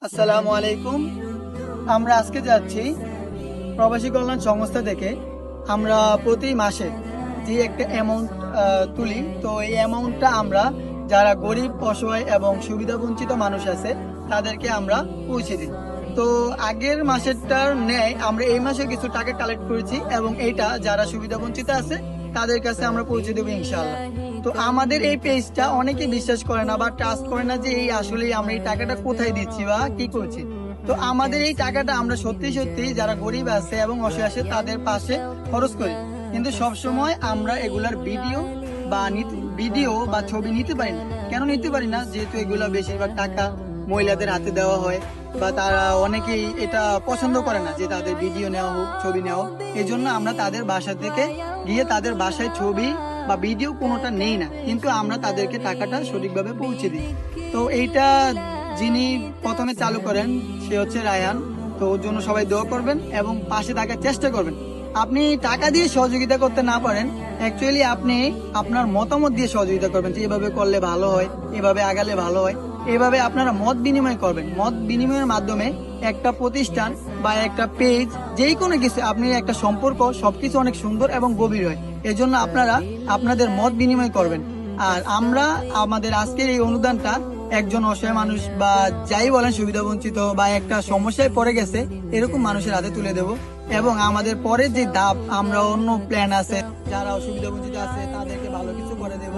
আসসালামু আলাইকুম। আমরা আজকে যাচ্ছি প্রবাসী কল্যাণ সংস্থা থেকে। আমরা প্রতি মাসে যে একটা অ্যামাউন্ট তুলি, তো এই অ্যামাউন্টটা আমরা যারা গরিব, অসহায় এবং সুবিধাবঞ্চিত মানুষ আছে তাদেরকে আমরা পৌঁছে দিই। তো আগের মাসেরটার ন্যায় আমরা এই মাসে কিছু টাকা কালেক্ট করেছি এবং এইটা যারা সুবিধাবঞ্চিত আছে তাদের কাছে আমরা পৌঁছে দেবো ইনশাআল্লাহ। তো আমাদের এই পেজটা অনেকে বিশ্বাস করে না বা ট্রাস্ট করে না যে এই আসলে আমরা এই টাকাটা কোথায় দিচ্ছি বা কি করছি। তো আমাদের এই টাকাটা আমরা সত্যি সত্যি যারা গরিব আছে এবং অসহায় আছে তাদের পাশে খরচ করি, কিন্তু সব সময় আমরা এগুলার ভিডিও বা ছবি নিতে পারি না। কেন নিতে পারি না? যেহেতু এগুলা বেশিরভাগ টাকা মহিলাদের হাতে দেওয়া হয় বা তারা অনেকেই এটা পছন্দ করে না যে তাদের ভিডিও নেওয়া হোক, ছবি নেওয়া হোক। এই জন্য আমরা তাদের বাসা থেকে গিয়ে তাদের বাসায় ছবি বা ভিডিও কোনোটা নেই না, কিন্তু আমরা তাদেরকে টাকাটা সঠিকভাবে পৌঁছে দিই। তো এইটা যিনি প্রথমে চালু করেন সে হচ্ছে রায়হান। তো ওর জন্য সবাই দোয়া করবেন এবং পাশে থাকার চেষ্টা করবেন। আপনি টাকা দিয়ে সহযোগিতা করতে না পারেন, অ্যাকচুয়ালি আপনি আপনার মতামত দিয়ে সহযোগিতা করবেন যে এভাবে করলে ভালো হয়, এভাবে আগালে ভালো হয়। এভাবে আপনারা মত বিনিময় করবেন। মত বিনিময়ের মাধ্যমে একটা প্রতিষ্ঠান বা একটা পেজ, যেই কোনো কিছু, আপনি একটা সম্পর্ক সবকিছু অনেক সুন্দর এবং গভীর হয়। এজন্য আপনারা আপনাদের মত বিনিময় করবেন। আর আমরা আমাদের আজকের এই অনুদানটা একজন অসহায় মানুষ বা যাই বলেন সুবিধাবঞ্চিত বা একটা সমস্যায় পড়ে গেছে এরকম মানুষের হাতে তুলে দেব। এবং আমাদের পরের যে ধাপ, আমরা অন্য প্ল্যান আছে, যারা অসুবিধাবঞ্চিত আছে তাদেরকে ভালো কিছু করে দেব।